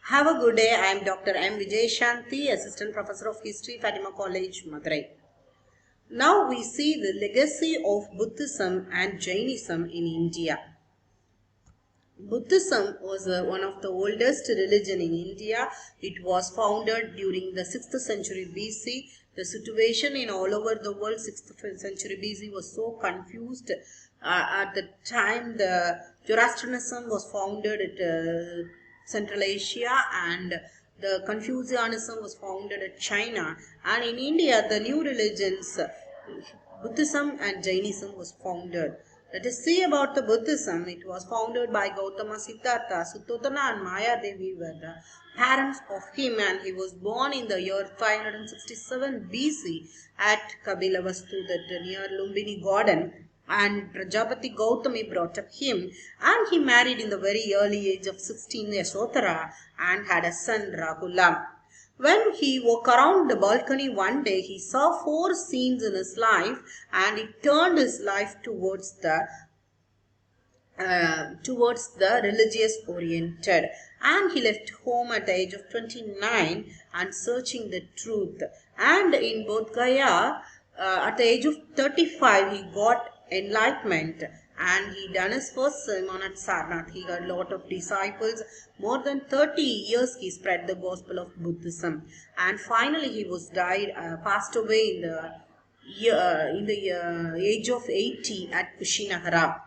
Have a good day. I am Dr. M. Vijayashanti, Assistant Professor of History, Fatima College, Madurai. Now we see the legacy of Buddhism and Jainism in India. Buddhism was one of the oldest religion in India. It was founded during the 6th century BC. The situation in all over the world 6th century BC was so confused. At the time, the Zoroastrianism was founded at Central Asia, and the Confucianism was founded at China. And in India, the new religions, Buddhism and Jainism was founded. Let us see about the Buddhism. It was founded by Gautama Siddhartha. Suttotana and Maya Devi were the parents of him, and he was born in the year 567 BC at Kabilavastu, that near Lumbini Garden. And Prajapati Gautami brought up him, and he married in the very early age of 16 Yasodhara and had a son Rahula. When he walked around the balcony one day, he saw 4 scenes in his life, and it turned his life towards the religious oriented. And he left home at the age of 29 and searching the truth. And in Bodh Gaya, at the age of 35, he got enlightenment, and he done his first sermon at Sarnath. He got a lot of disciples. More than 30 years he spread the gospel of Buddhism, and finally he was passed away in the age of 80 at Kushinagara.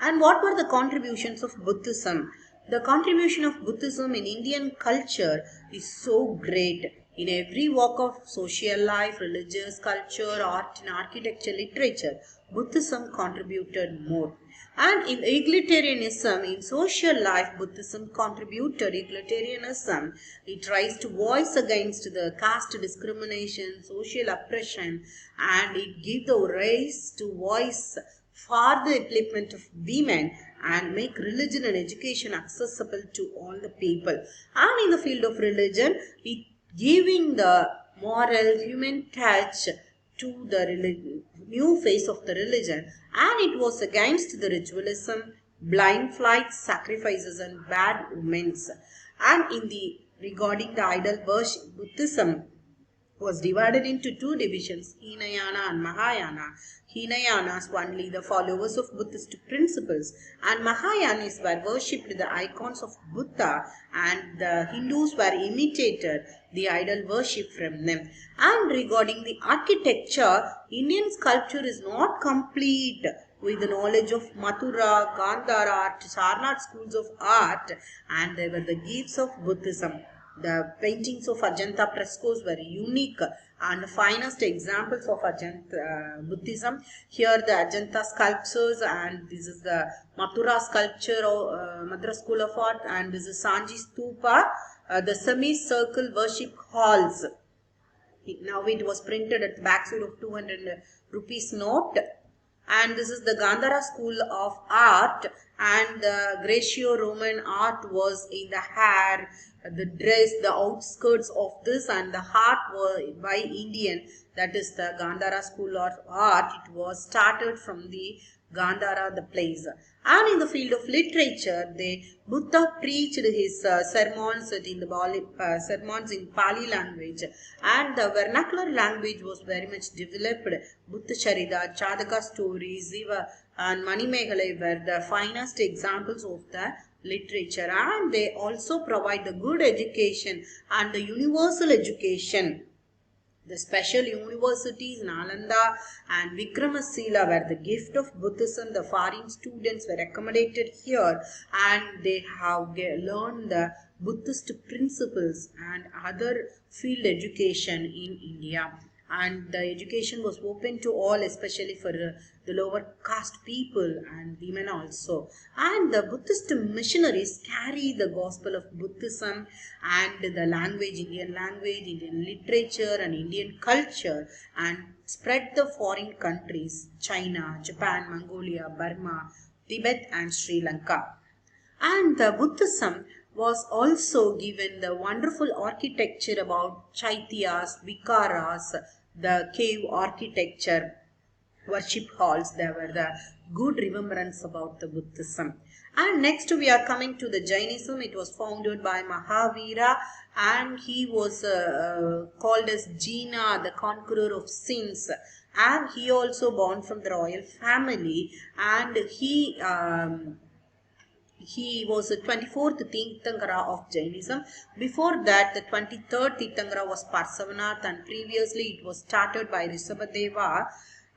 And what were the contributions of Buddhism? The contribution of Buddhism in Indian culture is so great. In every walk of social life, religious, culture, art and architecture, literature, Buddhism contributed more. And in egalitarianism, in social life, Buddhism contributed. Egalitarianism, it tries to voice against the caste discrimination, social oppression, and it gives the rise to voice for the upliftment of women and make religion and education accessible to all the people. And in the field of religion, it giving the moral human touch to the new face of the religion, and it was against the ritualism, blind flights, sacrifices and bad omens. And in the regarding the idol worship, Buddhism was divided into 2 divisions, Hinayana and Mahayana. Hinayanas only the followers of Buddhist principles, and Mahayanis were worshipped the icons of Buddha, and the Hindus were imitated the idol worship from them. And regarding the architecture, Indian sculpture is not complete with the knowledge of Mathura, Gandhara, Sarnath schools of art, and they were the gifts of Buddhism. The paintings of Ajanta frescoes were unique and the finest examples of Ajanta Buddhism. Here the Ajanta sculptures, and this is the Mathura sculpture of Gandara School of Art, and this is Sanji Stupa, the semicircle worship halls. Now it was printed at the backside of 200 rupees note. And this is the Gandhara School of Art, and the Greco-Roman art was in the hair, the dress, the outskirts of this, and the heart was by Indian, that is the Gandhara School of Art. It was started from the Gandhara, the place. And in the field of literature, Buddha preached his sermons sermons in Pali language, and the vernacular language was very much developed. Buddha Charita, Chadaka stories, Ziva and Manimegalai were the finest examples of the literature, and they also provide the good education and the universal education. The special universities Nalanda and Vikramasila were the gift of Buddhism. The foreign students were accommodated here, and they have learned the Buddhist principles and other field education in India. And the education was open to all, especially for the lower caste people and women also. And the Buddhist missionaries carry the gospel of Buddhism and the language, Indian language, Indian literature and Indian culture, and spread the foreign countries, China, Japan, Mongolia, Burma, Tibet and Sri Lanka. And the Buddhism was also given the wonderful architecture about chaityas, vikaras, the cave architecture, worship halls. There were the good remembrance about the Buddhism. And next we are coming to the Jainism. It was founded by Mahavira, and he was called as Jina, the conqueror of sins. And he also born from the royal family, and he was the 24th Tirthankara of Jainism. Before that, the 23rd Tirthankara was Parsavanath, and previously it was started by Rishabhadeva.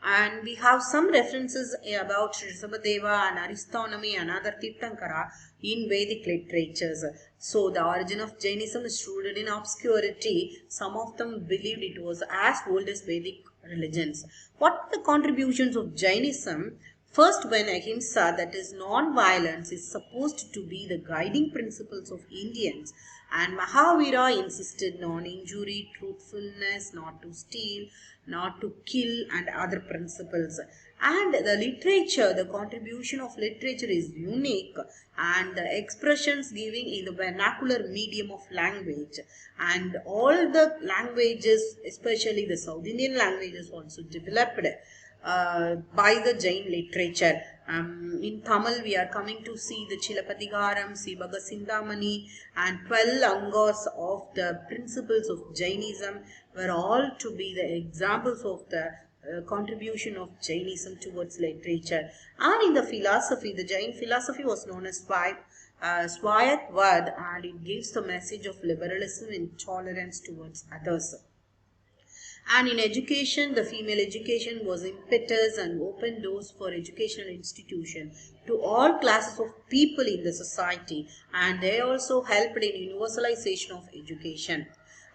And we have some references about Rishabhadeva and Aristotle's and other Tirthankara in Vedic literatures. So the origin of Jainism is rooted in obscurity. Some of them believed it was as old as Vedic religions. What are the contributions of Jainism? First, when ahimsa, that is non-violence, is supposed to be the guiding principles of Indians, and Mahavira insisted non-injury, truthfulness, not to steal, not to kill, and other principles. And the literature, the contribution of literature is unique, and the expressions giving in the vernacular medium of language, and all the languages, especially the South Indian languages, also developed by the Jain literature. In Tamil, we are coming to see the Chilapadigaram, Sibhaga Sindamani, and 12 angas of the principles of Jainism were all to be the examples of the contribution of Jainism towards literature. And in the philosophy, the Jain philosophy was known as Swayatvad, and it gives the message of liberalism and tolerance towards others. And in education, the female education was impetus and opened doors for educational institution to all classes of people in the society, and they also helped in universalization of education.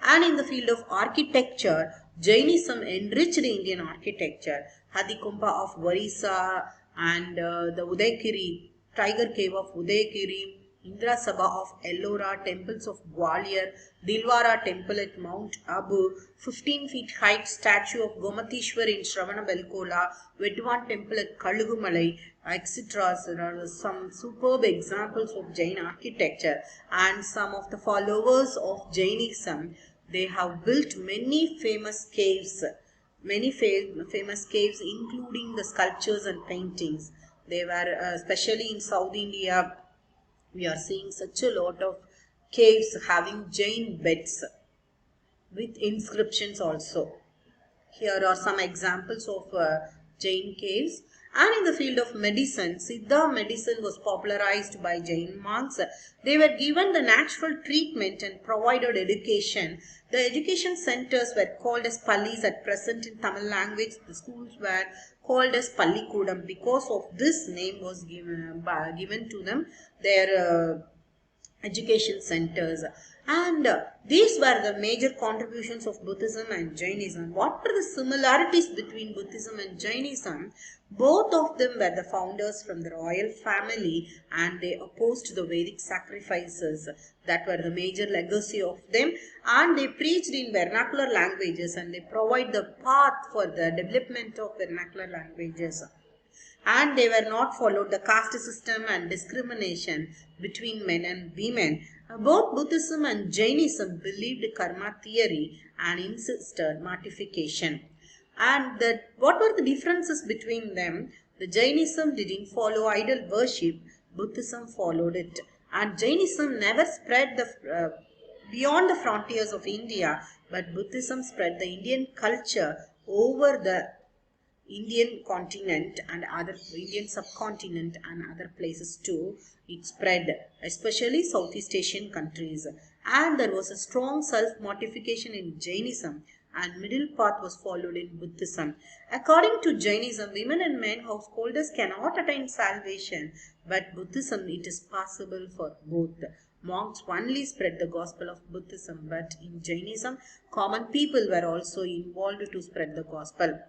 And in the field of architecture, Jainism enriched Indian architecture. Hadikumpa of Varisa and the Udaykiri, Tiger Cave of Udaykiri, Indra Sabha of Ellora, temples of Gwalior, Dilwara temple at Mount Abu, 15 feet height statue of Gomatishwar in Shravana Belkola, Vedwan temple at Kalugumalai, etc. There are some superb examples of Jain architecture, and some of the followers of Jainism, they have built many famous caves, including the sculptures and paintings. They were especially in South India. We are seeing such a lot of caves having Jain beds with inscriptions also. Here are some examples of Jain caves. And in the field of medicine, Siddha medicine was popularized by Jain monks. They were given the natural treatment and provided education. The education centers were called as pallis at present in Tamil language. The schools were called as Pallikudam. Because of this name was given to them, their education centers. And these were the major contributions of Buddhism and Jainism. What were the similarities between Buddhism and Jainism? Both of them were the founders from the royal family, and they opposed the Vedic sacrifices. That were the major legacy of them, and they preached in vernacular languages, and they provide the path for the development of vernacular languages. And they were not followed the caste system and discrimination between men and women. Both Buddhism and Jainism believed karma theory and insisted mortification. And what were the differences between them? The Jainism didn't follow idol worship, Buddhism followed it. And Jainism never spread beyond the frontiers of India, but Buddhism spread the Indian culture over the Indian continent and other Indian subcontinent and other places too. It spread, especially Southeast Asian countries. And there was a strong self-mortification in Jainism, and middle path was followed in Buddhism. According to Jainism, women and men householders cannot attain salvation, but Buddhism it is possible for both. Monks only spread the gospel of Buddhism, but in Jainism, common people were also involved to spread the gospel.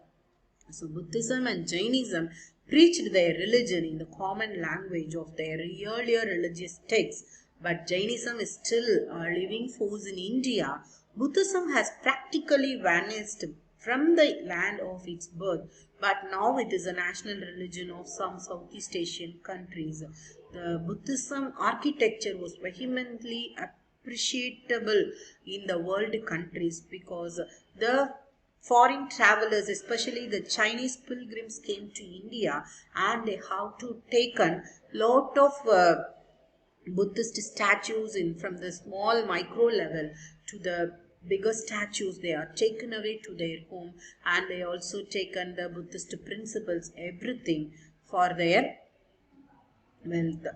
So Buddhism and Jainism preached their religion in the common language of their earlier religious texts, but Jainism is still a living force in India. Buddhism has practically vanished from the land of its birth, but now it is a national religion of some Southeast Asian countries. The Buddhism architecture was vehemently appreciable in the world countries because the foreign travelers, especially the Chinese pilgrims, came to India, and they have to taken lot of Buddhist statues in from the small micro level to the bigger statues, they are taken away to their home, and they also taken the Buddhist principles, everything for their wealth.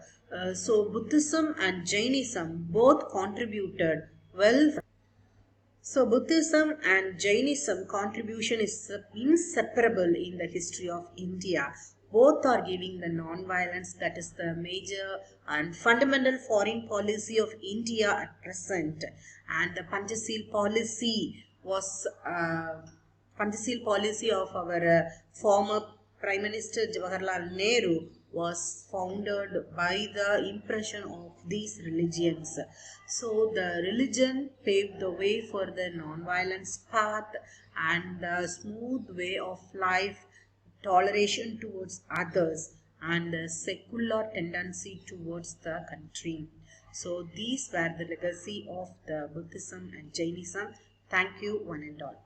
So Buddhism and Jainism both contributed well. So Buddhism and Jainism contribution is inseparable in the history of India. Both are giving the non-violence, that is the major and fundamental foreign policy of India at present. And the Panchashil policy was Panchashil policy of our former Prime Minister Jawaharlal Nehru was founded by the impression of these religions. So the religion paved the way for the non-violence path and the smooth way of life, toleration towards others, and a secular tendency towards the country. So these were the legacy of the Buddhism and Jainism. Thank you one and all.